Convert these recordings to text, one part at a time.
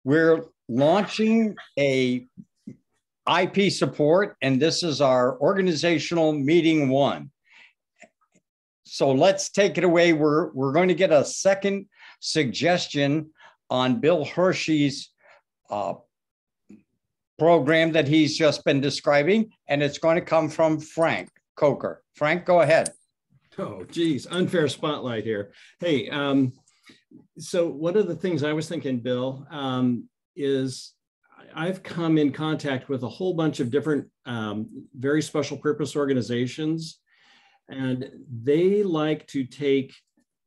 We're launching a IP support, and this is our organizational meeting 1. So let's take it away. We're going to get a second suggestion on Bill Hershey's program that he's just been describing, and it's going to come from Frank Coker. Frank, go ahead. Oh, geez, unfair spotlight here. Hey, so one of the things I was thinking, Bill, is I've come in contact with a whole bunch of different very special purpose organizations, and they like to take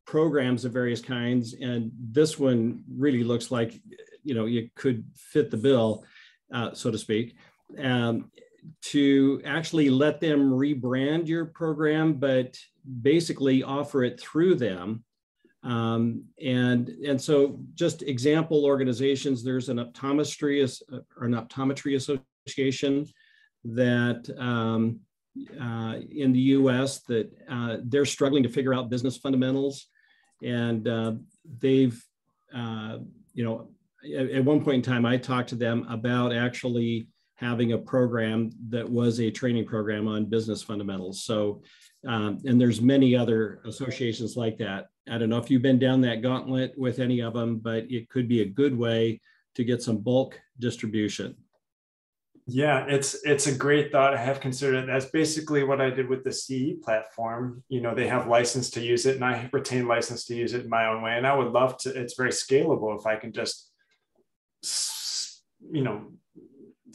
programs of various kinds, and this one really looks like, you know, you could fit the bill, so to speak, to actually let them rebrand your program, but basically offer it through them. And so just example organizations, there's an optometry association that in the US that they're struggling to figure out business fundamentals. And they've, you know, at one point in time, I talked to them about actually having a program that was a training program on business fundamentals. So, and there's many other associations like that. I don't know if you've been down that gauntlet with any of them, but it could be a good way to get some bulk distribution. Yeah, it's a great thought. I have considered it. That's basically what I did with the CE platform. You know, they have license to use it, and I retain license to use it in my own way. And I would love to, it's very scalable if I can just, you know,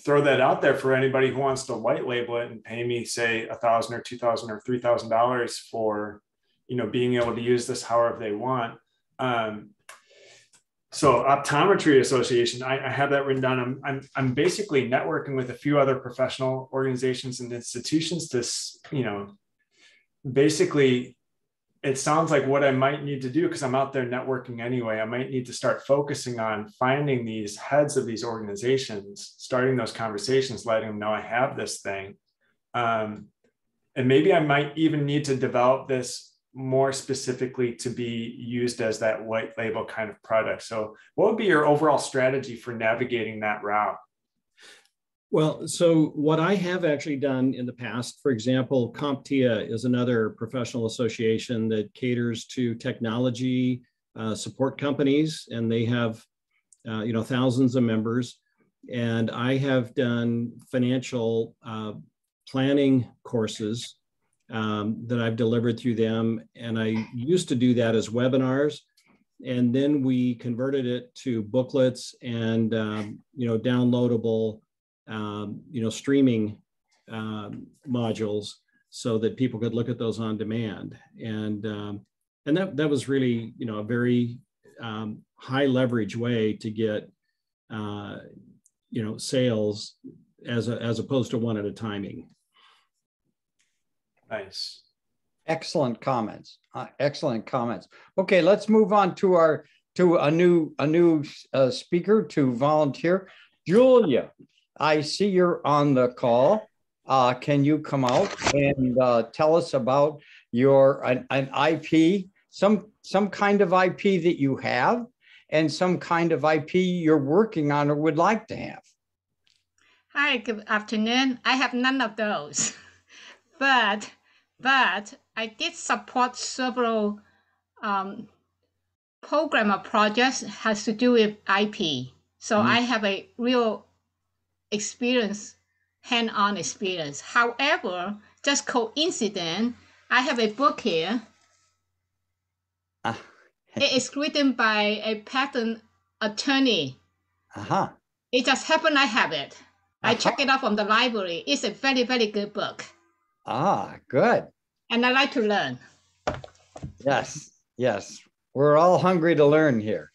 throw that out there for anybody who wants to white label it and pay me, say, $1,000 or $2,000 or $3,000 for, you know, being able to use this however they want. So Optometry Association, I have that written down. I'm basically networking with a few other professional organizations and institutions to, you know, basically, it sounds like what I might need to do, because I'm out there networking anyway, I might need to start focusing on finding these heads of these organizations, starting those conversations, letting them know I have this thing. And maybe I might even need to develop this more specifically to be used as that white label kind of product. So what would be your overall strategy for navigating that route? Well, so what I have actually done in the past, for example, CompTIA is another professional association that caters to technology support companies, and they have, you know, thousands of members. And I have done financial planning courses that I've delivered through them. And I used to do that as webinars. And then we converted it to booklets and, you know, downloadable, you know, streaming modules so that people could look at those on demand. And that was really, you know, a very high leverage way to get, you know, sales as opposed to one at a timing. Nice. Excellent comments. Excellent comments. Okay, let's move on to a new speaker to volunteer. Julia, I see you're on the call. Can you come out and tell us about your an IP, some kind of IP that you have, and some kind of IP you're working on or would like to have? Hi, good afternoon. I have none of those, but I did support several program or projects has to do with IP. So I have a real experience, hand-on experience. However, just coincident, I have a book here. It is written by a patent attorney. It just happened I have it. I checked it out from the library. It's a very, very good book. Good. And I like to learn. Yes, yes. We're all hungry to learn here.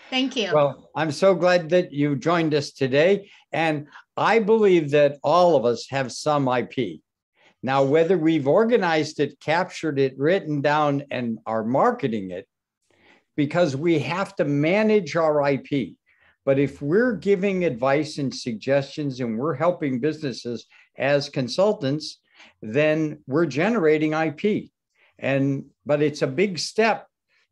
Thank you. Well, I'm so glad that you joined us today. And I believe that all of us have some IP. Now, whether we've organized it, captured it, written down, and are marketing it, because we have to manage our IP. But if we're giving advice and suggestions and we're helping businesses as consultants, then we're generating IP. But it's a big step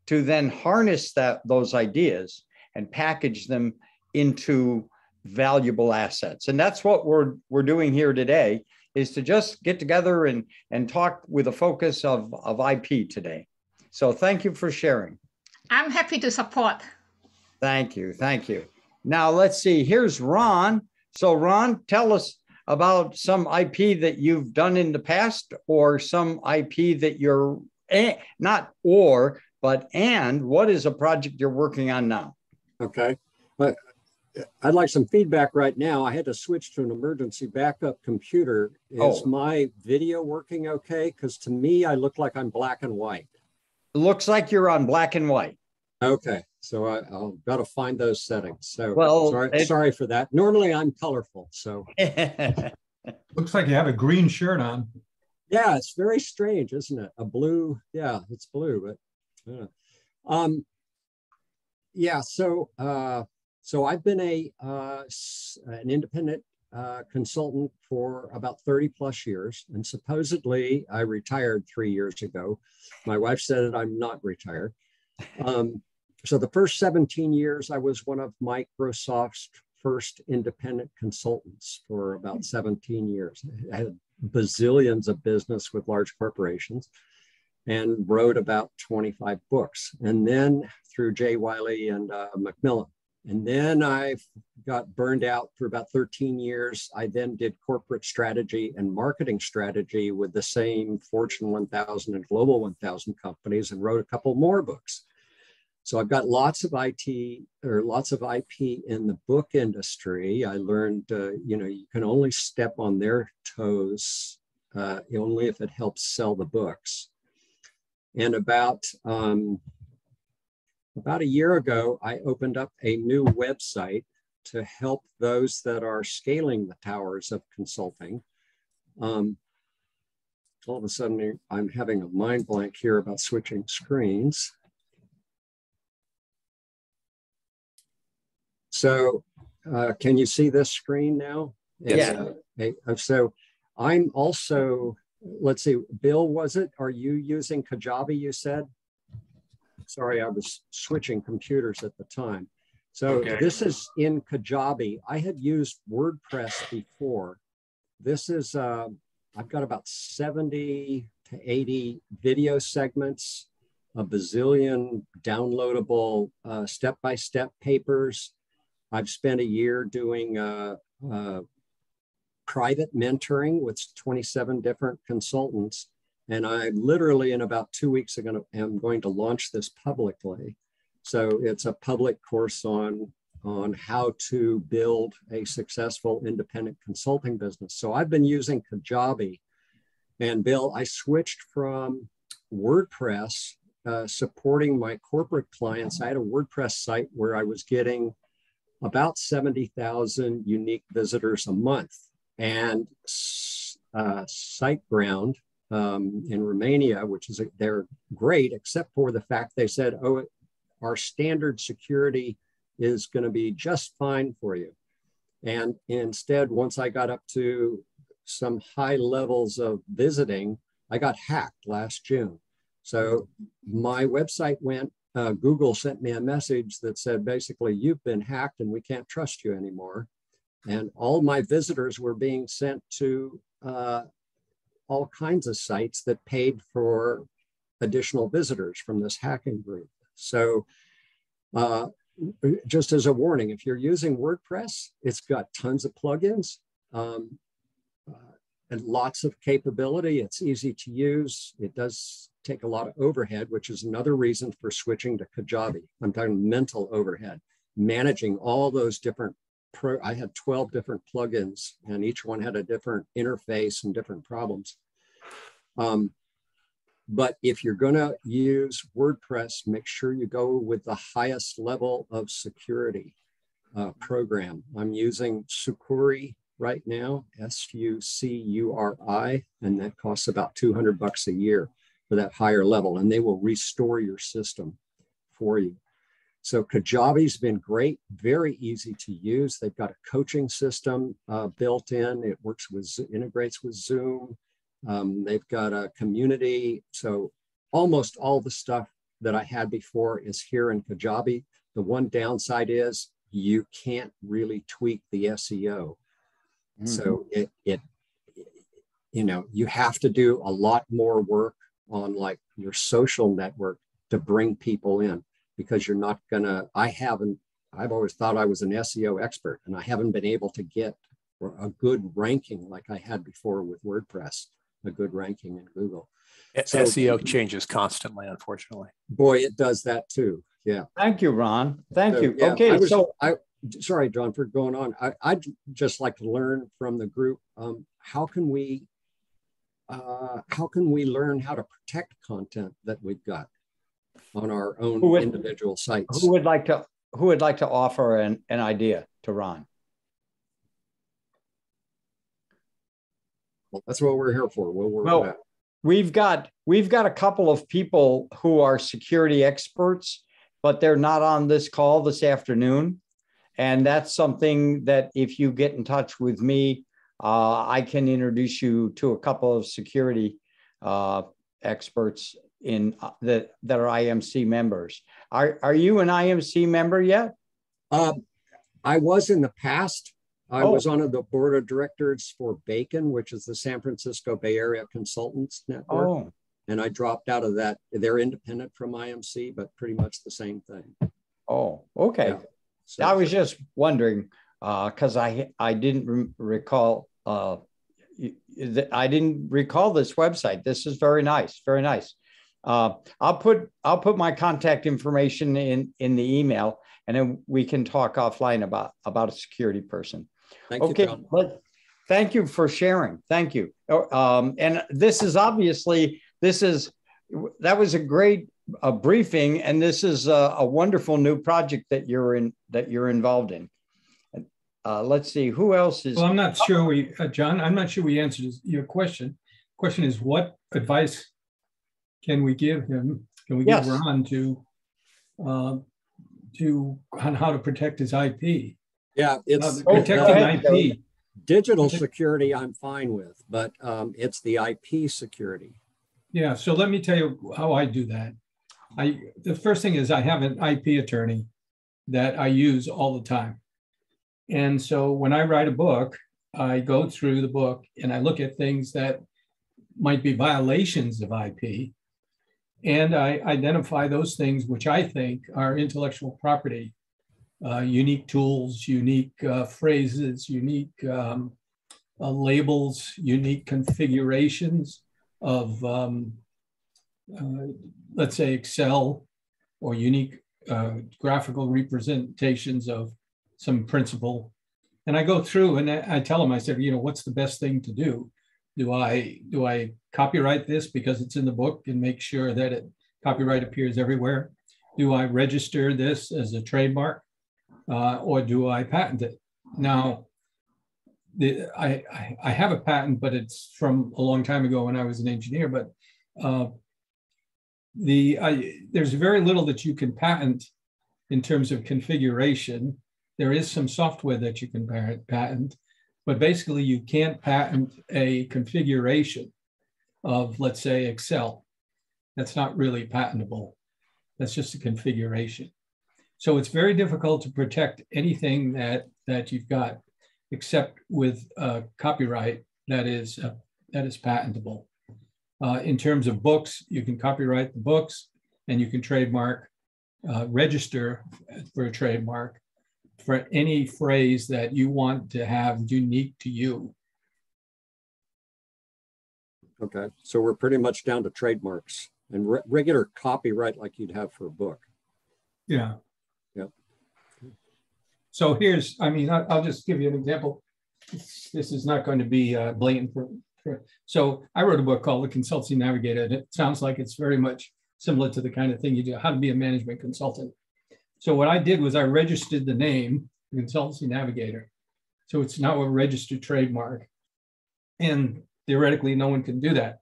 to then harness those ideas and package them into valuable assets. And that's what we're doing here today, is to just get together and talk with a focus of IP today. So thank you for sharing. I'm happy to support. Thank you. Thank you. Now let's see, here's Ron. So Ron, tell us about some IP that you've done in the past, or some IP that you're not or, but and what is a project you're working on now? Okay. But I'd like some feedback right now. I had to switch to an emergency backup computer. Is my video working okay? Because to me, I look like I'm black and white. It looks like you're on black and white. Okay. So I'll got to find those settings. So well, sorry for that. Normally I'm colorful. So looks like you have a green shirt on. Yeah, it's very strange, isn't it? A blue. Yeah, it's blue, but yeah. So I've been an independent consultant for about 30 plus years, and supposedly I retired 3 years ago. My wife said that I'm not retired. So the first 17 years, I was one of Microsoft's first independent consultants for about 17 years. I had bazillions of business with large corporations and wrote about 25 books. And then through Jay Wiley and Macmillan. And then I got burned out for about 13 years. I then did corporate strategy and marketing strategy with the same Fortune 1000 and Global 1000 companies, and wrote a couple more books. So I've got lots of IP in the book industry. I learned, you can only step on their toes only if it helps sell the books. And about a year ago, I opened up a new website to help those that are scaling the towers of consulting. All of a sudden, I'm having a mind blank here about switching screens. So can you see this screen now? Yeah. So I'm also, let's see, Bill, are you using Kajabi, you said? Sorry, I was switching computers at the time. So This is in Kajabi. I had used WordPress before. This is, I've got about 70 to 80 video segments, a bazillion downloadable step-by-step papers. I've spent a year doing private mentoring with 27 different consultants. And I literally, in about 2 weeks, am going to launch this publicly. So it's a public course on how to build a successful independent consulting business. So I've been using Kajabi. And Bill, I switched from WordPress, supporting my corporate clients. I had a WordPress site where I was getting about 70,000 unique visitors a month. And SiteGround in Romania, they're great, except for the fact they said, oh, our standard security is going to be just fine for you. And instead, once I got up to some high levels of visiting, I got hacked last June. So my website went, Google sent me a message that said, basically, you've been hacked and we can't trust you anymore. And all my visitors were being sent to all kinds of sites that paid for additional visitors from this hacking group. So just as a warning, if you're using WordPress, it's got tons of plugins and lots of capability. It's easy to use. It does take a lot of overhead, which is another reason for switching to Kajabi. I'm talking mental overhead, managing all those different I had 12 different plugins, and each one had a different interface and different problems. But if you're going to use WordPress, make sure you go with the highest level of security program. I'm using Sucuri right now, SUCURI, and that costs about $200 a year for that higher level, and they will restore your system for you. So Kajabi's been great, very easy to use. They've got a coaching system built in. It integrates with Zoom. They've got a community. So almost all the stuff that I had before is here in Kajabi. The one downside is you can't really tweak the SEO. So you have to do a lot more work on like your social network to bring people in, because you're not gonna, I've always thought I was an SEO expert, and I haven't been able to get a good ranking like I had before with WordPress, a good ranking in Google. So, SEO changes constantly, unfortunately. Boy, it does that too. Yeah. Thank you, Ron. Thank you. Yeah, Okay, sorry, John, for going on. I'd just like to learn from the group. How can we learn how to protect content that we've got on our own individual sites? Who would like to offer an idea to Ron? Well, that's what we're here for. Well, we've got a couple of people who are security experts, but they're not on this call this afternoon. And that's something that if you get in touch with me, I can introduce you to a couple of security experts that are IMC members. Are you an IMC member yet? I was in the past. I was on the board of directors for Bacon, which is the San Francisco Bay Area Consultants Network. Oh. And I dropped out of that. They're independent from IMC, but pretty much the same thing. Oh, okay. Yeah. So, I was just wondering because I didn't recall I didn't recall this website. This is very nice, very nice. I'll put my contact information in the email, and then we can talk offline about a security person. Thank you, John. Thank you for sharing. Thank you. And this is obviously that was a great briefing, and this is a wonderful new project that you're involved in. Let's see who else is. Well, I'm not sure John, I'm not sure we answered your question. Question is, what advice can we give him? Can we give Ron on how to protect his IP? Yeah, it's protecting IP. Digital security I'm fine with, but it's the IP security. Yeah, so let me tell you how I do that. The first thing is I have an IP attorney that I use all the time. And so when I write a book, I go through the book and I look at things that might be violations of IP. And I identify those things which I think are intellectual property, unique tools, unique phrases, unique labels, unique configurations of, let's say, Excel, or unique graphical representations of some principle. And I go through and I tell them, I said, what's the best thing to do? Do I copyright this because it's in the book and make sure that copyright appears everywhere? Do I register this as a trademark, or do I patent it? Now, I have a patent, but it's from a long time ago when I was an engineer. But there's very little that you can patent in terms of configuration. There is some software that you can patent, but basically you can't patent a configuration of, let's say, Excel. That's not really patentable. That's just a configuration. So it's very difficult to protect anything that you've got, except with copyright that is patentable. In terms of books, you can copyright the books, and you can trademark, register for a trademark for any phrase that you want to have unique to you. Okay, so we're pretty much down to trademarks and regular copyright like you'd have for a book. Yeah. Yeah. So I'll just give you an example. This is not going to be blatant. So I wrote a book called The Consulting Navigator, and it sounds like it's very much similar to the kind of thing you do, how to be a management consultant. So what I did was I registered the name, the Consulting Navigator. So it's now a registered trademark. And theoretically, no one can do that.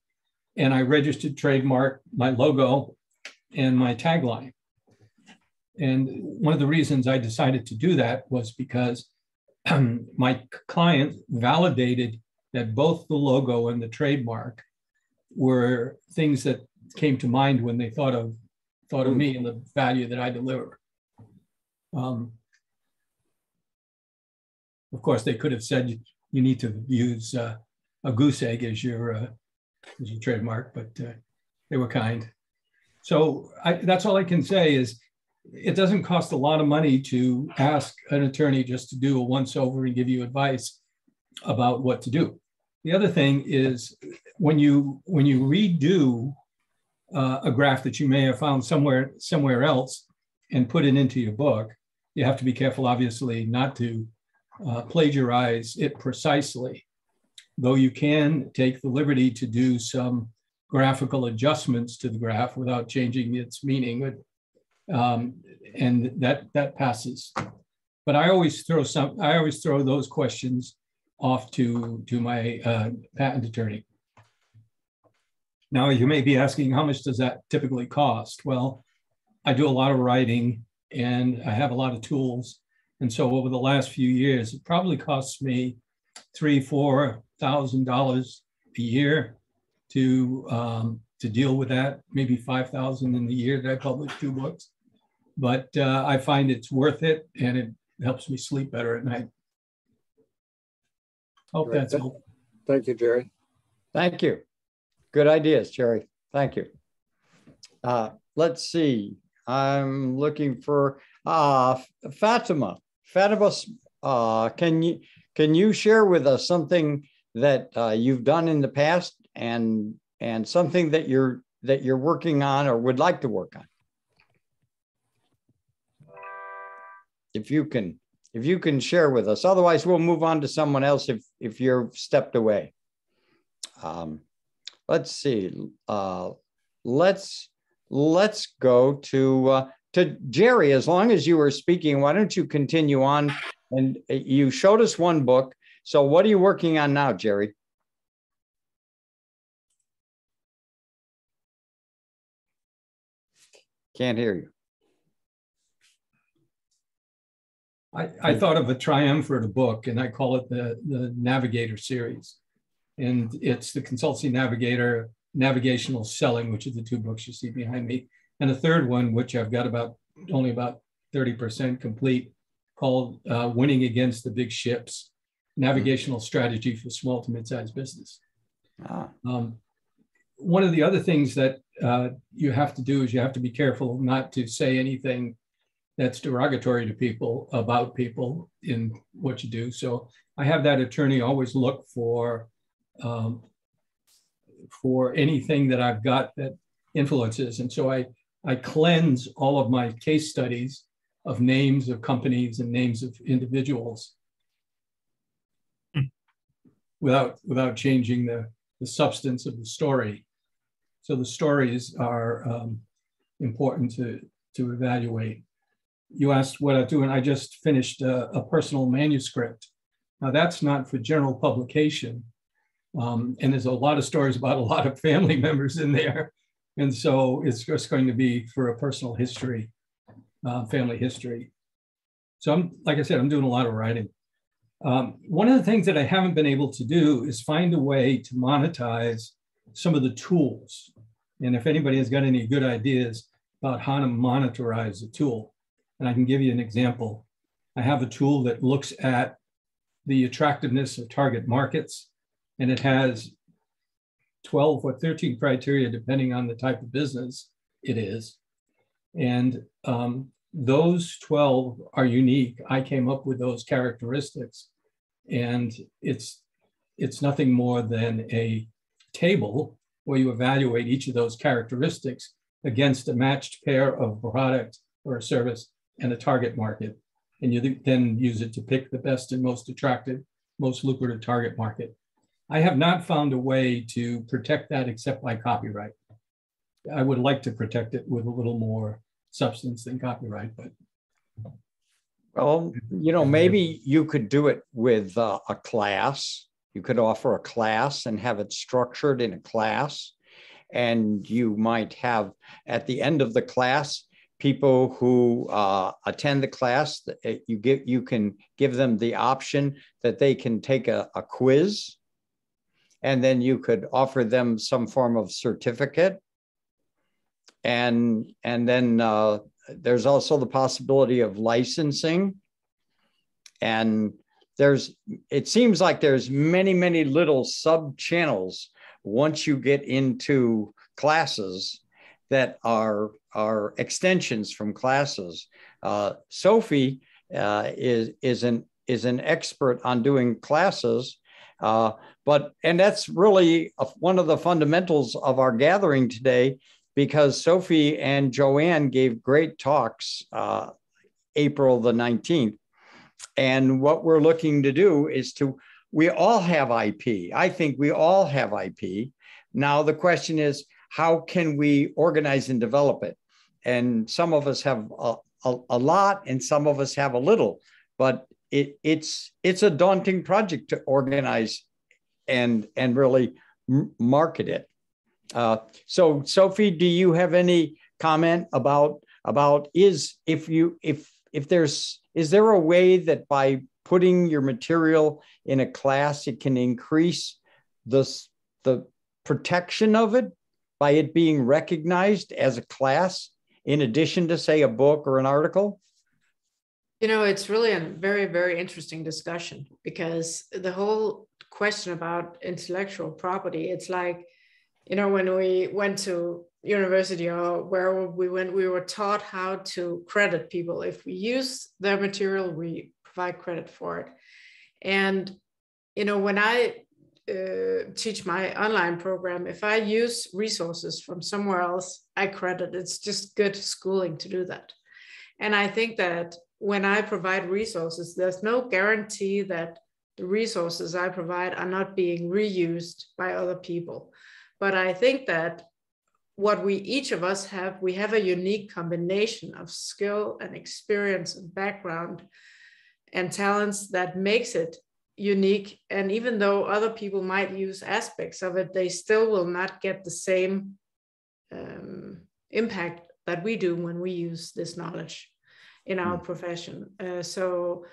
And I registered trademark my logo and my tagline. And one of the reasons I decided to do that was because my client validated that both the logo and the trademark were things that came to mind when they thought of me and the value that I deliver. Of course, they could have said you need to use a goose egg as your trademark, but they were kind. So that's all I can say is it doesn't cost a lot of money to ask an attorney just to do a once over and give you advice about what to do. The other thing is when you redo a graph that you may have found somewhere else and put it into your book, you have to be careful, obviously, not to plagiarize it precisely, though you can take the liberty to do some graphical adjustments to the graph without changing its meaning, and that passes. But I always throw those questions off to my patent attorney. Now, you may be asking, how much does that typically cost? Well, I do a lot of writing and I have a lot of tools. And so over the last few years, it probably costs me $3,000-4,000 a year to deal with that, maybe $5,000 in the year that I publish 2 books. But I find it's worth it and it helps me sleep better at night. Hope that's all. Thank you, Jerry. Thank you. Good ideas, Jerry. Thank you. Let's see. I'm looking for Fatima. Fatima, can you share with us something that you've done in the past and something that you're working on or would like to work on? If you can share with us. Otherwise, we'll move on to someone else if you're stepped away. Let's see. Let's go to Jerry. As long as you were speaking, why don't you continue on? And you showed us one book. So what are you working on now, Jerry? Can't hear you. I thought of a triumvirate book, and I call it the Navigator series. And it's the Consulting Navigator, Navigational Selling, which are the 2 books you see behind me. And a third one, which I've got only about 30% complete, called Winning Against the Big Ships, Navigational Strategy for Small to Mid-sized Business. One of the other things that you have to do is you have to be careful not to say anything that's derogatory to people about people in what you do. So I have that attorney always look for anything that I've got that influences. And so I cleanse all of my case studies of names of companies and names of individuals without changing the substance of the story. So the stories are important to evaluate. You asked what I do, and I just finished a personal manuscript. Now that's not for general publication. And there's a lot of stories about a lot of family members in there. And so it's just going to be for a personal history, family history. So like I said, I'm doing a lot of writing. One of the things that I haven't been able to do is find a way to monetize some of the tools. And if anybody has got any good ideas about how to monetize a tool, and I can give you an example. I have a tool that looks at the attractiveness of target markets, and it has 12 or 13 criteria, depending on the type of business it is. And those 12 are unique. I came up with those characteristics, and it's nothing more than a table where you evaluate each of those characteristics against a matched pair of a product or a service and a target market. And you then use it to pick the best and most attractive, most lucrative target market. I have not found a way to protect that except by copyright. I would like to protect it with a little more substance than copyright, but. Well, maybe you could do it with a class. You could offer a class and have it structured in a class. And you might have, at the end of the class, people who attend the class, you can give them the option that they can take a quiz, and then you could offer them some form of certificate. And then there's also the possibility of licensing. And it seems like there's many little sub channels once you get into classes that are extensions from classes. Sophie is an expert on doing classes, and that's really one of the fundamentals of our gathering today, because Sophie and Joanne gave great talks April the 19th. And what we're looking to do is we all have IP. I think we all have IP. Now, the question is, how can we organize and develop it? And some of us have a lot and some of us have a little, but it's a daunting project to organize and really market it. So Sophie, do you have any comment about is there a way that by putting your material in a class, it can increase the protection of it by it being recognized as a class in addition to, say, a book or an article? You know, it's really a very, very interesting discussion, because the whole question about intellectual property, it's like, you know, when we went to university or where we went, we were taught how to credit people. If we use their material, we provide credit for it. And, you know, when I teach my online program, if I use resources from somewhere else, I credit. It's just good schooling to do that. And I think that when I provide resources, there's no guarantee that the resources I provide are not being reused by other people. But I think that what each of us have, we have a unique combination of skill and experience and background and talents that makes it unique. And even though other people might use aspects of it, they still will not get the same impact that we do when we use this knowledge in our profession. So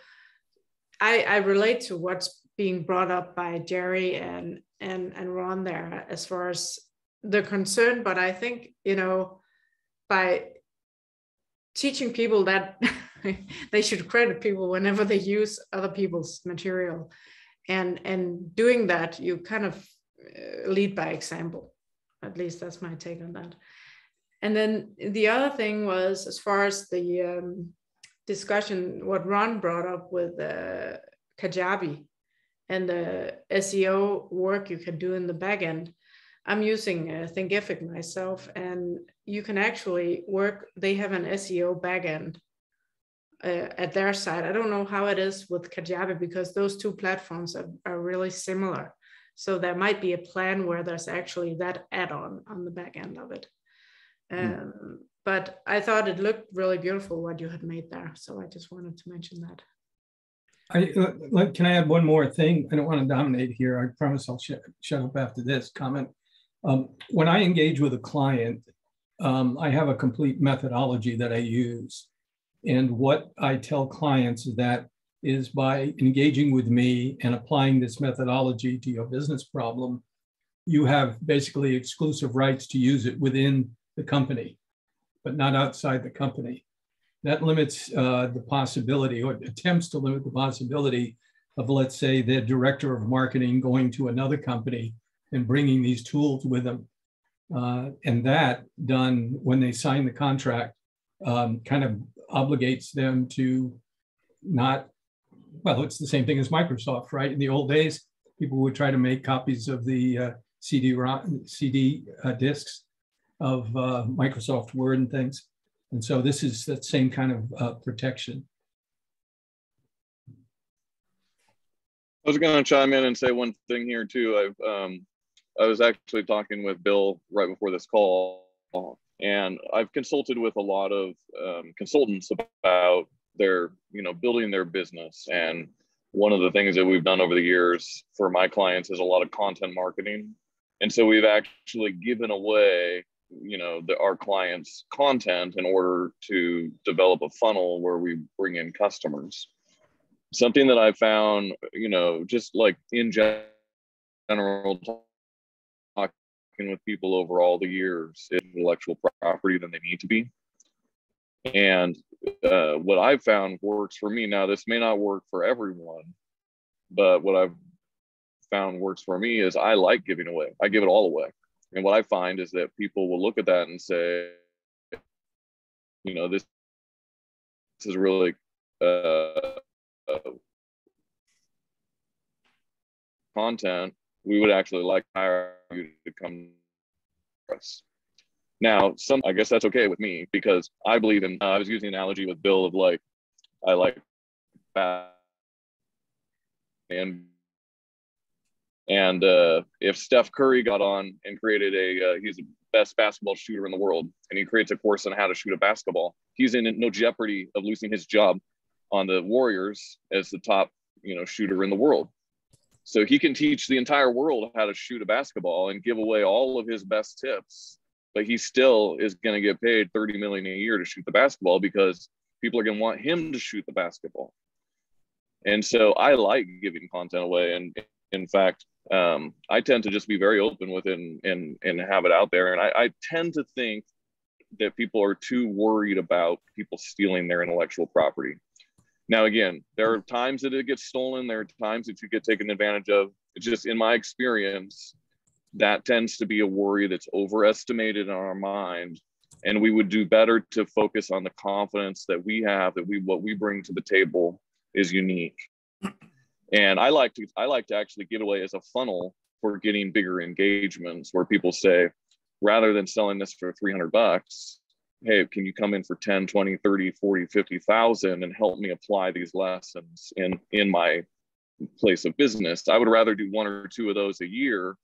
I relate to what's being brought up by Jerry and Ron there as far as the concern, but I think, you know, by teaching people that they should credit people whenever they use other people's material, and doing that, you kind of lead by example. At least that's my take on that. And then the other thing was, as far as the discussion, what Ron brought up with Kajabi and the SEO work you can do in the back end. I'm using Thinkific myself, and you can actually work. They have an SEO backend at their side. I don't know how it is with Kajabi, because those two platforms are really similar. So there might be a plan where there's actually that add-on on the back end of it. But I thought it looked really beautiful what you had made there. So I just wanted to mention that. Can I add one more thing? I don't want to dominate here. I promise I'll shut up after this comment. When I engage with a client, I have a complete methodology that I use. And what I tell clients is by engaging with me and applying this methodology to your business problem, you have basically exclusive rights to use it within the company, but not outside the company. That limits the possibility, or attempts to limit the possibility of, let's say, the director of marketing going to another company and bringing these tools with them. And that done when they sign the contract kind of obligates them to not, well, it's the same thing as Microsoft, right? In the old days, people would try to make copies of the CD discs of Microsoft Word and things. And so this is that same kind of protection. I was going to chime in and say one thing here too. I was actually talking with Bill right before this call, and I've consulted with a lot of consultants about their, building their business. And one of the things that we've done over the years for my clients is a lot of content marketing. And so we've actually given away, our clients' content in order to develop a funnel where we bring in customers. Something that I found, just like in general, talking with people over all the years, is intellectual property than they need to be. And what I've found works for me. Now, this may not work for everyone, But what I've found works for me is I like giving away. I give it all away. And what I find is that people will look at that and say, this is really content. We would actually like to hire you to come to us. Now, I guess that's okay with me, because I believe in, I was using the analogy with Bill of like, I like and if Steph Curry got on and created he's the best basketball shooter in the world, and he creates a course on how to shoot a basketball, he's in no jeopardy of losing his job on the Warriors as the top, shooter in the world. So he can teach the entire world how to shoot a basketball and give away all of his best tips, but he still is going to get paid $30 million a year to shoot the basketball, because people are going to want him to shoot the basketball. And so I like giving content away. And in fact, I tend to just be very open with it and have it out there. And I tend to think that people are too worried about people stealing their intellectual property. Now, again, there are times that it gets stolen. There are times that you get taken advantage of. It's just, in my experience, that tends to be a worry that's overestimated in our mind. And we would do better to focus on the confidence that we have, that what we bring to the table is unique. And I like to actually give away as a funnel for getting bigger engagements, where people say, rather than selling this for $300, hey, can you come in for 10, 20, 30, 40, 50,000 and help me apply these lessons in my place of business? I would rather do one or two of those a year,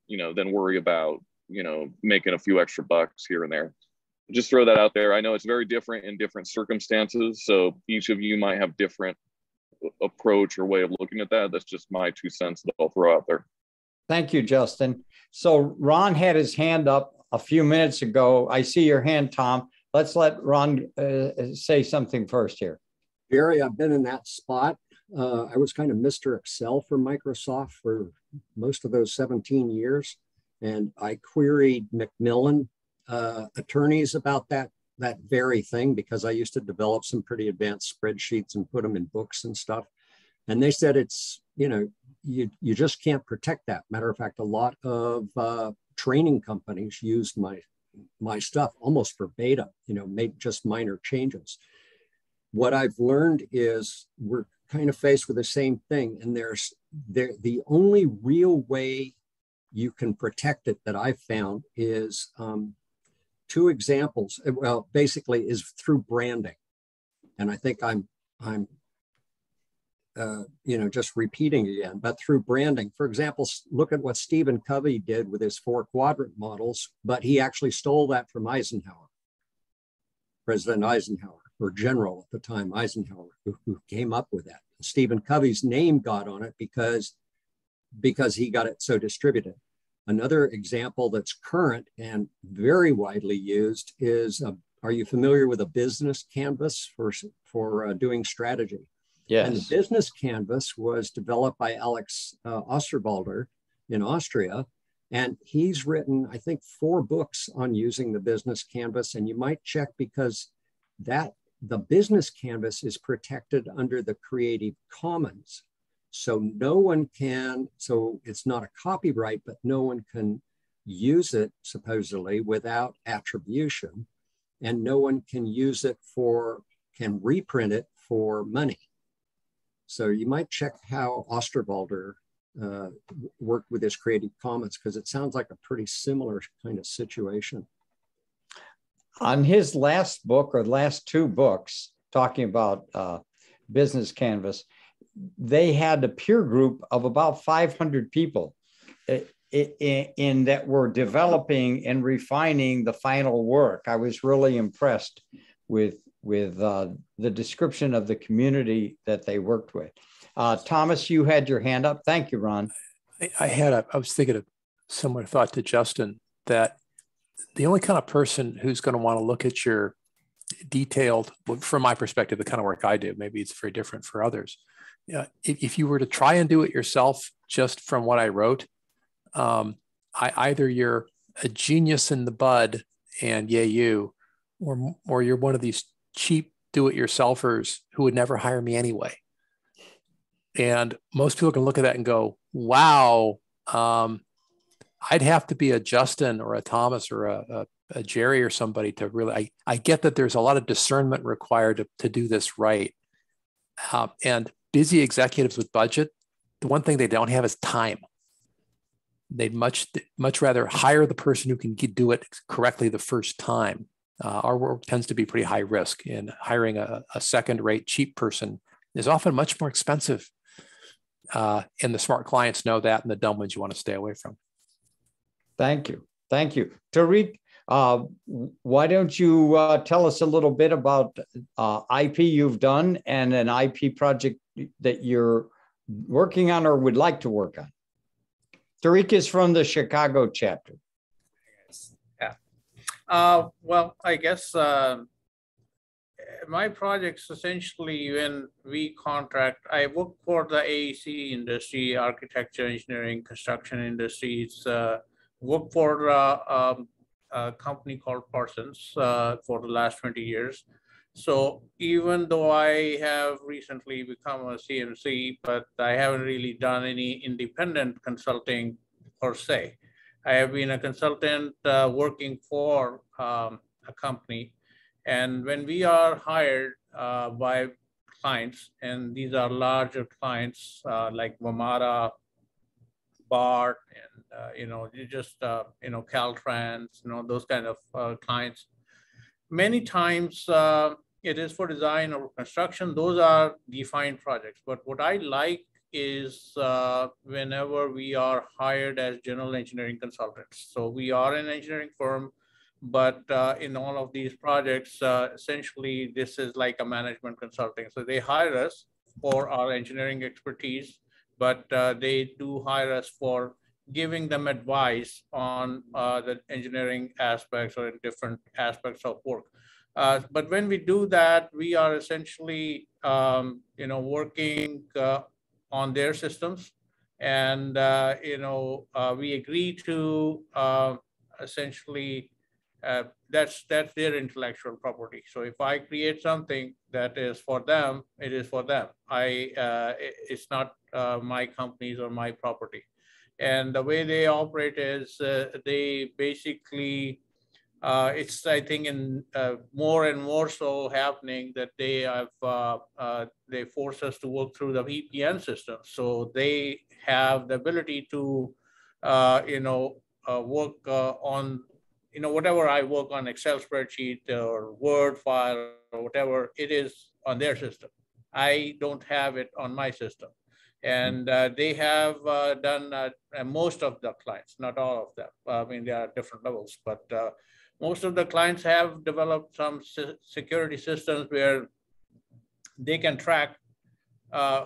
than worry about, making a few extra bucks here and there. Just throw that out there. I know it's very different in different circumstances, so each of you might have different approach or way of looking at that. That's just my 2 cents that I'll throw out there. Thank you, Justin. So Ron had his hand up a few minutes ago. I see your hand, Tom. Let's let Ron say something first here. Jerry, I've been in that spot. I was kind of Mr. Excel for Microsoft for most of those 17 years. And I queried Macmillan attorneys about that very thing, because I used to develop some pretty advanced spreadsheets and put them in books and stuff. And they said it's, you just can't protect that. Matter of fact, a lot of training companies used my stuff almost verbatim, made just minor changes. What I've learned is we're kind of faced with the same thing. And the only real way you can protect it that I've found is two examples. Well, basically is through branding. And I think I'm just repeating again, but through branding. For example, look at what Stephen Covey did with his 4-quadrant models, but he actually stole that from Eisenhower, President Eisenhower, or General at the time, Eisenhower, who came up with that. Stephen Covey's name got on it because he got it so distributed. Another example that's current and very widely used is, are you familiar with a business canvas for doing strategy? Yes. And the business canvas was developed by Alex Osterwalder in Austria. And he's written, I think, 4 books on using the business canvas. And you might check, because the business canvas is protected under the Creative Commons. So so it's not a copyright, but no one can use it supposedly without attribution. And no one can can reprint it for money. So you might check how Osterwalder worked with his Creative Commons, because it sounds like a pretty similar kind of situation. On his last book, or last 2 books, talking about business canvas, they had a peer group of about 500 people in that were developing and refining the final work. I was really impressed with the description of the community that they worked with. Thomas, you had your hand up. Thank you, Ron. I was thinking of similar thought to Justin, that the only kind of person who's going to want to look at your detailed, from my perspective, the kind of work I do, maybe it's very different for others. If you were to try and do it yourself, just from what I wrote, either you're a genius in the bud and yay you, or you're one of these cheap do-it-yourselfers who would never hire me anyway. And most people can look at that and go, wow, I'd have to be a Justin or a Thomas or a Jerry or somebody to really, I get that there's a lot of discernment required to do this right. And busy executives with budget, the one thing they don't have is time. They'd much rather hire the person who can do it correctly the first time. Our work tends to be pretty high risk, and hiring a second-rate cheap person is often much more expensive. And the smart clients know that, and the dumb ones you want to stay away from. Thank you. Thank you. Tariq, why don't you tell us a little bit about IP you've done and an IP project that you're working on or would like to work on? Tariq is from the Chicago chapter. Yeah. Well, I guess my projects essentially, when we contract, I work for the AEC industry, architecture, engineering, construction industries, work for a company called Parsons for the last 20 years. So even though I have recently become a CMC, but I haven't really done any independent consulting per se. I have been a consultant working for a company. And when we are hired by clients, and these are larger clients like Wamata, BART, and Caltrans, those kind of clients. Many times it is for design or construction. Those are defined projects. But what I like is whenever we are hired as general engineering consultants. So we are an engineering firm, but in all of these projects, essentially this is like a management consulting. So they hire us for our engineering expertise, but they do hire us for giving them advice on the engineering aspects or different aspects of work. But when we do that, we are essentially, working on their systems, and we agree to essentially that's their intellectual property. So if I create something that is for them, it is for them. It's not my company's or my property. And the way they operate is they basically, it's, I think, in more and more so happening that they have, they force us to work through the VPN system. So they have the ability to, work on, whatever I work on Excel spreadsheet or Word file or whatever, it is on their system. I don't have it on my system. And they have done most of the clients, not all of them. I mean, there are different levels, but most of the clients have developed some security systems where they can track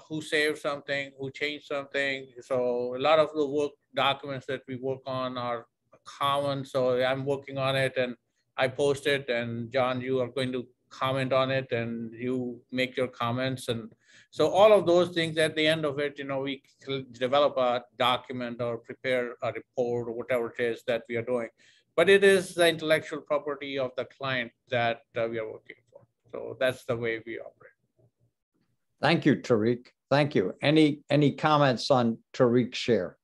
who saved something, who changed something. So a lot of the work documents that we work on are common. So I'm working on it and I post it, and John, you are going to comment on it and you make your comments. And so all of those things, at the end of it, we develop a document or prepare a report or whatever it is that we are doing. But it is the intellectual property of the client that we are working for. So that's the way we operate. Thank you, Tariq. Thank you. Any comments on Tariq's share?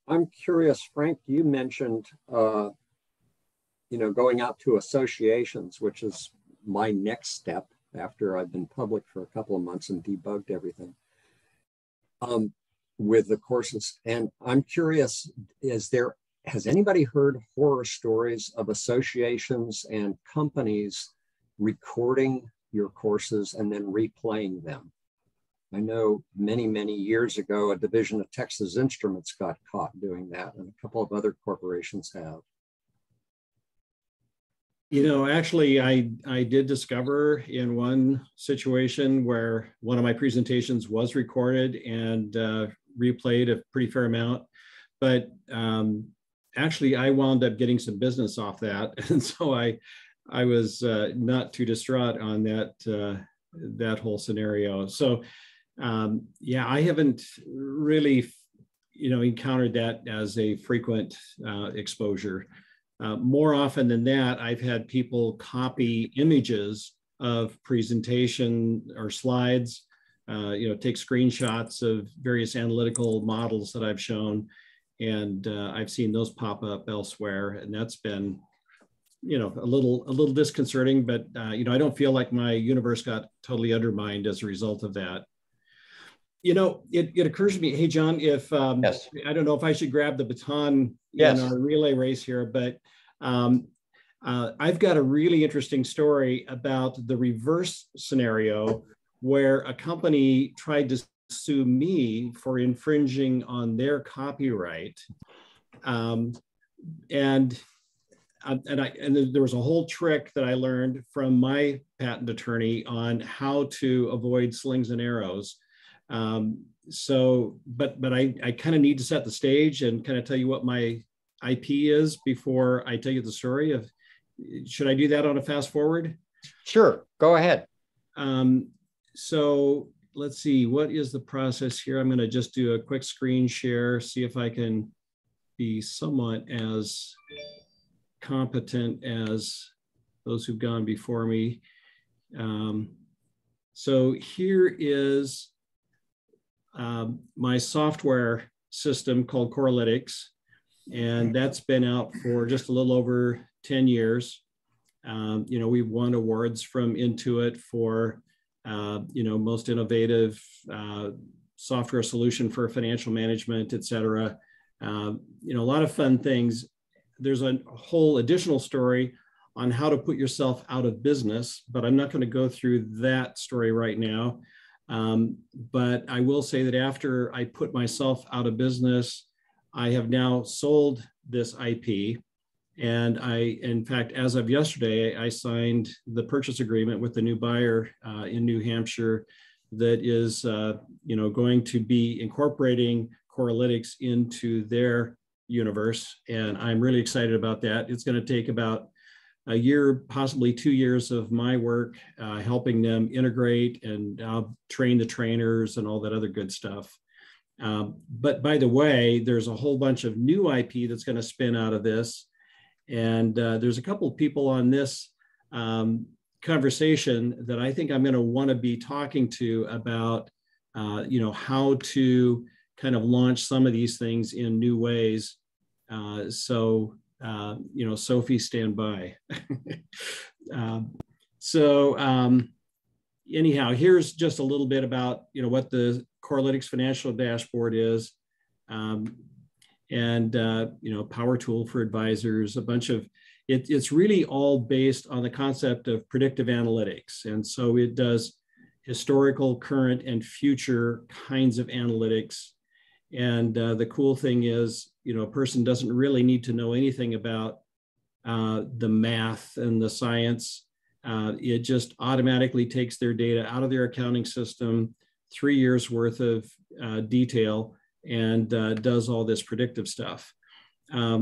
I'm curious, Frank, you mentioned, going out to associations, which is my next step after I've been public for a couple of months and debugged everything with the courses. And I'm curious, has anybody heard horror stories of associations and companies recording your courses and then replaying them? I know many, many years ago, a division of Texas Instruments got caught doing that, and a couple of other corporations have. Actually, I did discover in one situation where one of my presentations was recorded and replayed a pretty fair amount, but actually I wound up getting some business off that, and so I was not too distraught on that whole scenario. So I haven't really encountered that as a frequent exposure. More often than that, I've had people copy images of presentation or slides, take screenshots of various analytical models that I've shown. And I've seen those pop up elsewhere. And that's been, a little disconcerting, but, I don't feel like my universe got totally undermined as a result of that. It occurs to me, hey, John, if Yes. I don't know if I should grab the baton Yes. in our relay race here, but I've got a really interesting story about the reverse scenario where a company tried to sue me for infringing on their copyright. And there was a whole trick that I learned from my patent attorney on how to avoid slings and arrows. But I kind of need to set the stage and kind of tell you what my IP is before I tell you the story of, should I do that on a fast forward? Sure, go ahead. So let's see, what is the process here? I'm going to just do a quick screen share, see if I can be somewhat as competent as those who've gone before me. So here is my software system called Coralytics, and that's been out for just a little over 10 years. We've won awards from Intuit for most innovative software solution for financial management, et cetera. A lot of fun things. There's a whole additional story on how to put yourself out of business, but I'm not going to go through that story right now. But I will say that after I put myself out of business, I have now sold this IP. And in fact, as of yesterday, I signed the purchase agreement with the new buyer in New Hampshire that is, going to be incorporating Coralytics into their universe. And I'm really excited about that. It's going to take about a year, possibly 2 years of my work, helping them integrate and train the trainers and all that other good stuff. But by the way, there's a whole bunch of new IP that's going to spin out of this. And there's a couple of people on this conversation that I think I'm going to want to be talking to about, how to kind of launch some of these things in new ways. Sophie, stand by. Anyhow, here's just a little bit about, what the Coralytics financial dashboard is. Power tool for advisors, a bunch of, it's really all based on the concept of predictive analytics. And so it does historical, current, and future kinds of analytics. And the cool thing is, a person doesn't really need to know anything about the math and the science. It just automatically takes their data out of their accounting system, 3 years worth of detail, and does all this predictive stuff. A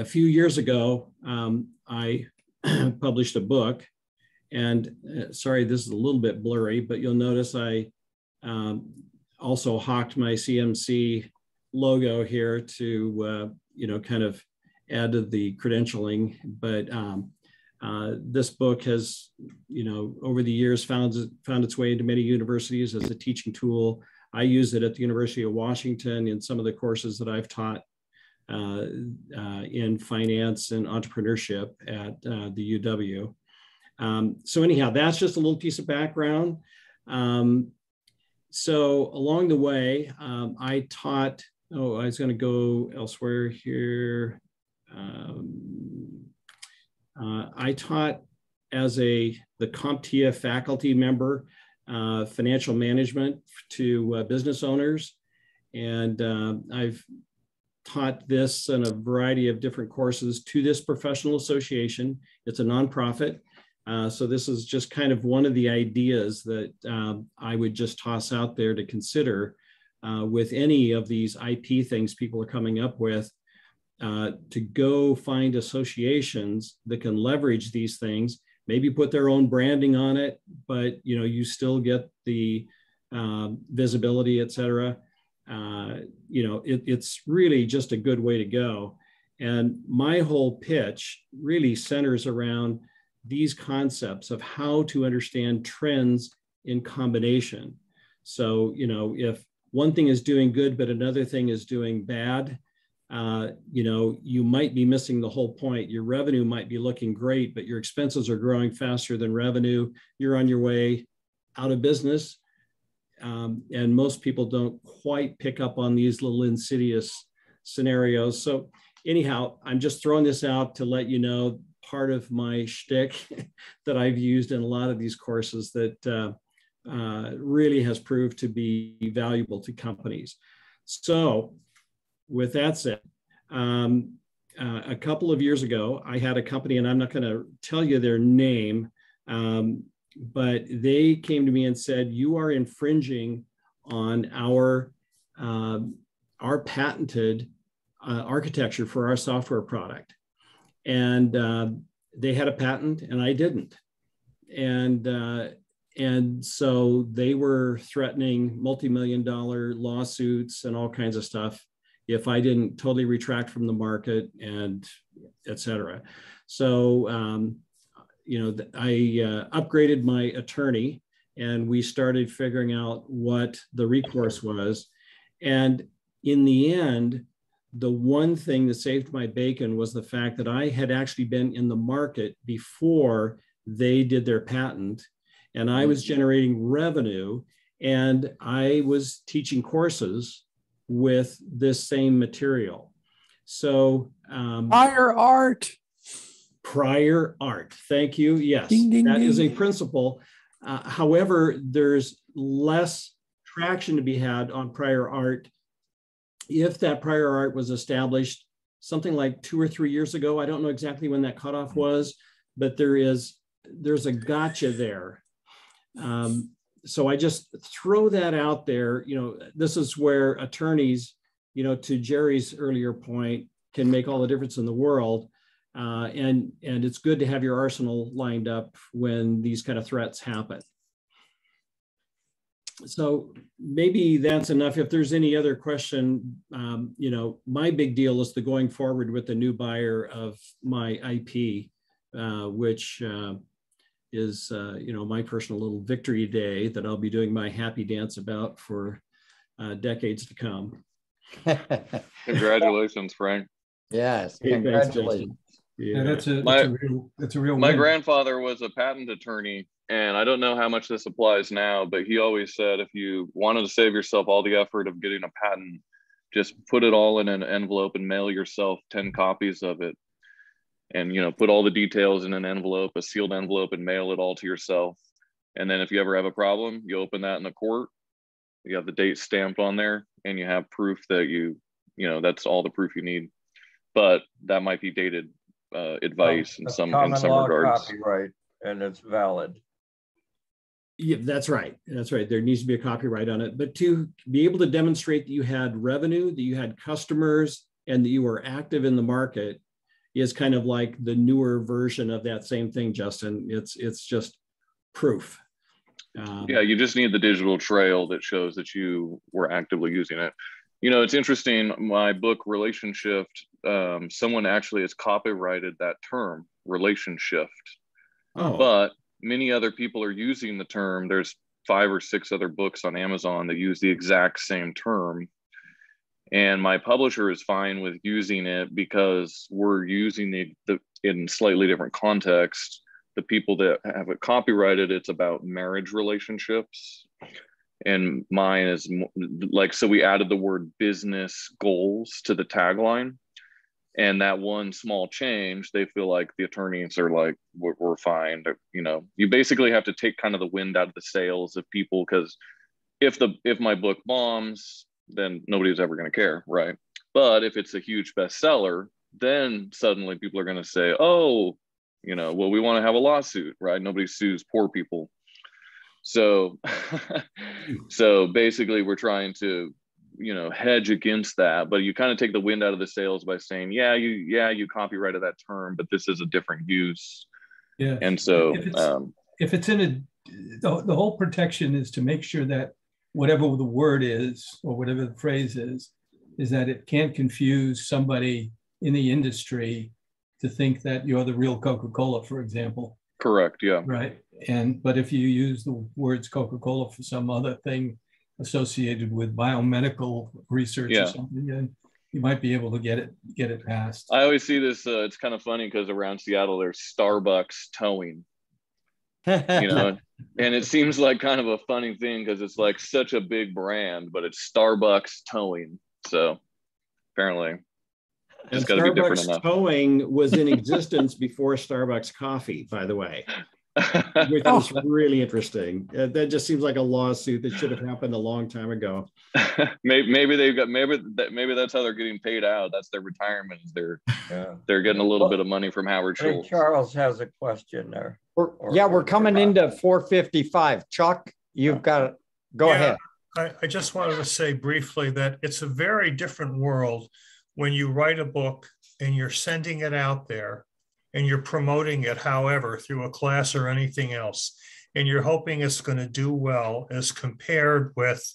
few years ago, I published a book, and sorry, this is a little bit blurry, but you'll notice I also hawked my CMC logo here to, kind of add to the credentialing. But this book has, over the years found its way into many universities as a teaching tool. I use it at the University of Washington in some of the courses that I've taught in finance and entrepreneurship at the UW. So anyhow, that's just a little piece of background. So along the way, I taught, I was going to go elsewhere here. I taught as the CompTIA faculty member, financial management to business owners. And I've taught this in a variety of different courses to this professional association. It's a nonprofit. So this is just kind of one of the ideas that I would just toss out there to consider with any of these IP things people are coming up with, to go find associations that can leverage these things, maybe put their own branding on it, but you still get the visibility, et cetera. It's really just a good way to go. And my whole pitch really centers around these concepts of how to understand trends in combination. So, you know, if one thing is doing good, but another thing is doing bad, you know, you might be missing the whole point. Your revenue might be looking great, but your expenses are growing faster than revenue. You're on your way out of business. And most people don't quite pick up on these little insidious scenarios. So anyhow, I'm just throwing this out to let you know part of my shtick that I've used in a lot of these courses that really has proved to be valuable to companies. So with that said, a couple of years ago, I had a company, and I'm not going to tell you their name, but they came to me and said, "You are infringing on our patented architecture for our software product." And they had a patent, and I didn't. And so they were threatening multi-million-dollar lawsuits and all kinds of stuff if I didn't totally retract from the market, and et cetera. So, you know, I upgraded my attorney, and we started figuring out what the recourse was. And in the end, the one thing that saved my bacon was the fact that I had actually been in the market before they did their patent, and I was generating revenue, and I was teaching courses with this same material. So prior art. Prior art. Thank you. Yes, ding, ding, that ding. is a principle. However, there's less traction to be had on prior art if that prior art was established something like 2 or 3 years ago. I don't know exactly when that cutoff was, but there's a gotcha there. So I just throw that out there. You know, this is where attorneys, you know, to Jerry's earlier point, can make all the difference in the world. And it's good to have your arsenal lined up when these kind of threats happen. So maybe that's enough. If there's any other question, you know, my big deal is the going forward with the new buyer of my IP, which is, you know, my personal little victory day that I'll be doing my happy dance about for decades to come. Congratulations, Frank. Yes, Hey, congratulations. Yeah, that's a real My win. grandfather was a patent attorney, and I don't know how much this applies now, but he always said if you wanted to save yourself all the effort of getting a patent, just put it all in an envelope and mail yourself 10 copies of it. And, you know, put all the details in an envelope, a sealed envelope, and mail it all to yourself. And then if you ever have a problem, you open that in the court, you have the date stamped on there, and you have proof that you know, that's all the proof you need. But that might be dated advice in some regards. Copyright, and it's valid. Yeah, that's right. That's right. There needs to be a copyright on it. But to be able to demonstrate that you had revenue, that you had customers, and that you were active in the market is kind of like the newer version of that same thing, Justin. It's just proof. Yeah, you just need the digital trail that shows that you were actively using it. You know, it's interesting, my book, Relationship, someone actually has copyrighted that term, relationship. Oh. But many other people are using the term. There's 5 or 6 other books on Amazon that use the exact same term. And my publisher is fine with using it because we're using the in slightly different context. The people that have it copyrighted, it's about marriage relationships. And mine is like, so we added the word business goals to the tagline. And that one small change, they feel like the attorneys are like, we're fine. You know, you basically have to take kind of the wind out of the sails of people, because if my book bombs, then nobody's ever going to care, right? But if it's a huge bestseller, then suddenly people are going to say, oh, you know, well, we want to have a lawsuit, right? Nobody sues poor people. So, so basically we're trying to, you know, hedge against that, but you kind of take the wind out of the sails by saying, you copyrighted that term, but this is a different use. Yeah. And so if it's in the whole protection is to make sure that whatever the word is, or whatever the phrase is that it can't confuse somebody in the industry to think that you're the real Coca-Cola, for example. Correct. Yeah. Right. But if you use the words Coca-Cola for some other thing associated with biomedical research or something, then you might be able to get it passed. I always see this. It's kind of funny because around Seattle, there's Starbucks towing, and it seems like kind of a funny thing because it's like such a big brand, but it's Starbucks towing. So apparently, it's got to be different enough. Towing was in existence before Starbucks coffee, by the way, which is really interesting. That just seems like a lawsuit that should have happened a long time ago. maybe that's how they're getting paid out. That's their retirement. They're getting a little bit of money from Howard Schultz. Charles has a question there. We're coming into 4:55. Chuck, you've got it. Go ahead. I just wanted to say briefly that it's a very different world when you write a book and you're sending it out there and you're promoting it, however, through a class or anything else, and you're hoping it's going to do well, as compared with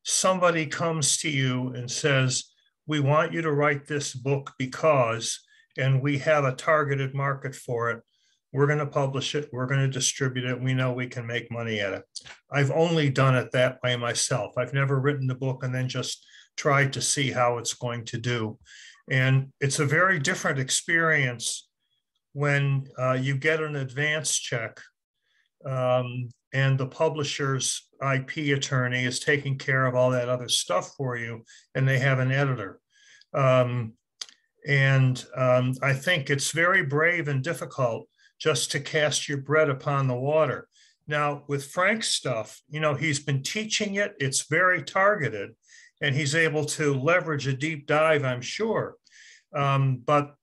somebody comes to you and says, we want you to write this book because, and we have a targeted market for it. We're going to publish it. We're going to distribute it. We know we can make money at it. I've only done it that way myself. I've never written the book and then just tried to see how it's going to do. And it's a very different experience when you get an advance check and the publisher's IP attorney is taking care of all that other stuff for you, and they have an editor. I think it's very brave and difficult just to cast your bread upon the water. Now, with Frank's stuff, he's been teaching it. It's very targeted, and he's able to leverage a deep dive, I'm sure. But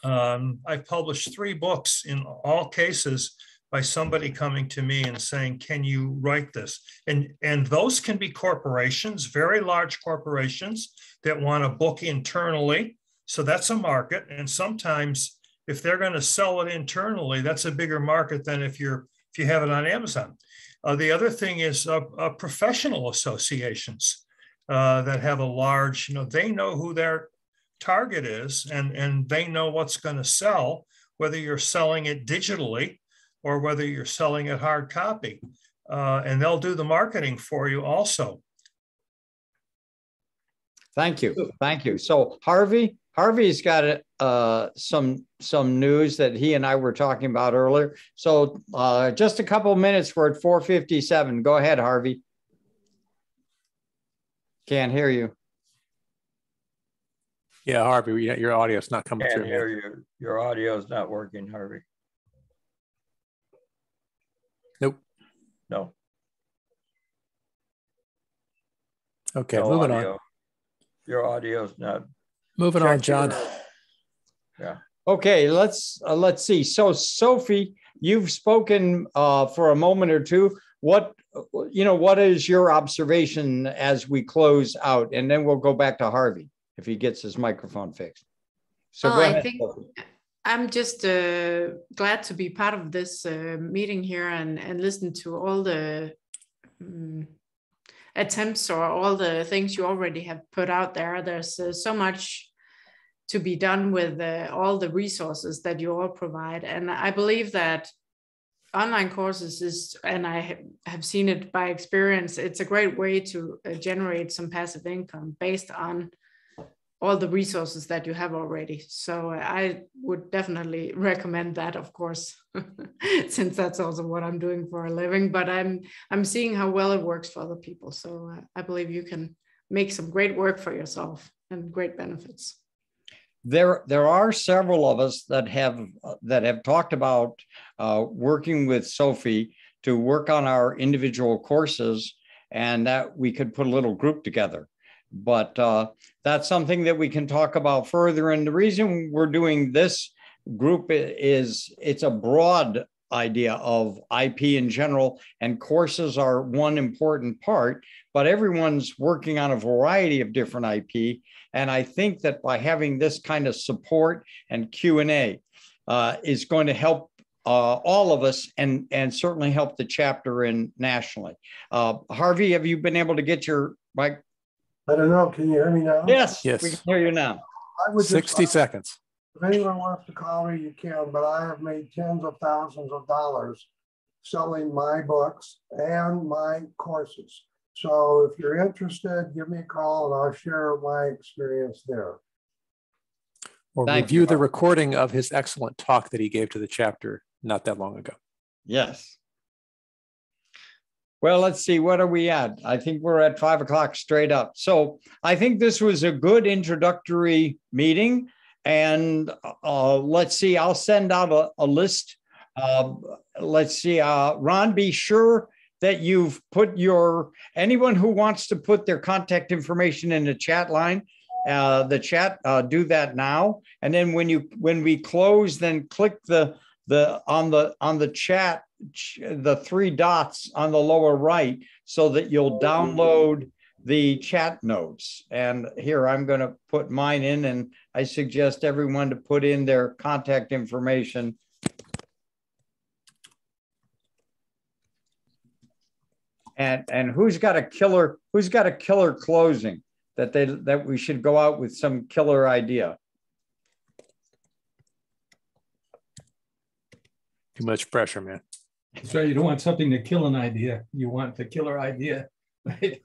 I've published 3 books in all cases by somebody coming to me and saying, can you write this? And those can be corporations, very large corporations that want a book internally. So that's a market. And sometimes if they're going to sell it internally, that's a bigger market than if you have it on Amazon. The other thing is professional associations that have a large, they know who their target is, and they know what's going to sell, whether you're selling it digitally or whether you're selling it hard copy. And they'll do the marketing for you also. Thank you. Thank you. So Harvey's got some news that he and I were talking about earlier. So just a couple of minutes, we're at 4:57. Go ahead, Harvey. Can't hear you. Yeah, Harvey, your audio's not coming through. Can't hear you. Your audio's not working, Harvey. Nope. No. Okay, no moving audio. On. Your audio's not. Moving on, John. Yeah. Okay, let's see. So Sophie, you've spoken for a moment or two. What is your observation as we close out? And then we'll go back to Harvey if he gets his microphone fixed. So go ahead, I think Sophie. I'm just glad to be part of this meeting here and listen to all the attempts or all the things you already have put out there. There's so much to be done with all the resources that you all provide. And I believe that online courses is, and I have seen it by experience, it's a great way to generate some passive income based on all the resources that you have already. So I would definitely recommend that, of course, since that's also what I'm doing for a living, but I'm seeing how well it works for other people. So I believe you can make some great work for yourself and great benefits. There are several of us that have talked about working with Sophie to work on our individual courses, and that we could put a little group together. But that's something that we can talk about further. And the reason we're doing this group is it's a broad idea of IP in general, and courses are one important part, but everyone's working on a variety of different IP. And I think that by having this kind of support and Q&A is going to help all of us and certainly help the chapter in nationally. Harvey, have you been able to get your mic? I don't know. Can you hear me now? Yes, yes. We can hear you now. I would 60 seconds. If anyone wants to call me, you can, but I have made tens of thousands of dollars selling my books and my courses. So if you're interested, give me a call and I'll share my experience there. Or review the recording of his excellent talk that he gave to the chapter not that long ago. Yes. Well, let's see, what are we at? I think we're at 5 o'clock straight up. So I think this was a good introductory meeting. And let's see, I'll send out a list. Let's see, Ron, be sure that you've put anyone who wants to put their contact information in the chat line, do that now. And then when we close, then click on the chat, the 3 dots on the lower right, so that you'll download the chat notes. And here I'm going to put mine in, and I suggest everyone to put in their contact information. And who's got a killer closing that we should go out with some killer idea? Too much pressure, man. So you don't want something to kill an idea. You want the killer idea, right?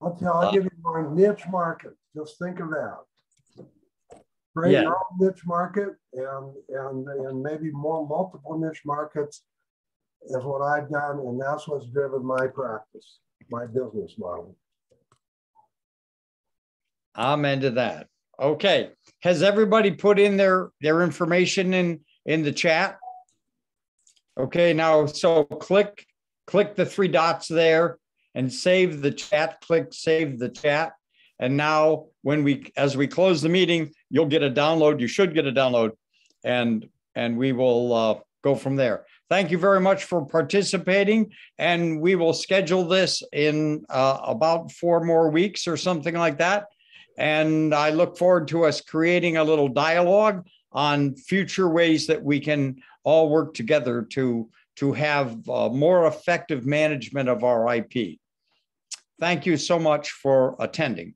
I'll give you my niche market. Just think of that. Create your own niche market and maybe more multiple niche markets is what I've done. And that's what's driven my practice, my business model. Amen to that. Okay. Has everybody put in their information in the chat? Okay, now, so click the 3 dots there and save the chat, click save the chat. And now as we close the meeting, you'll get a download. You should get a download, and we will go from there. Thank you very much for participating. And we will schedule this in about 4 more weeks or something like that. And I look forward to us creating a little dialogue on future ways that we can all work together to have more effective management of our IP. Thank you so much for attending.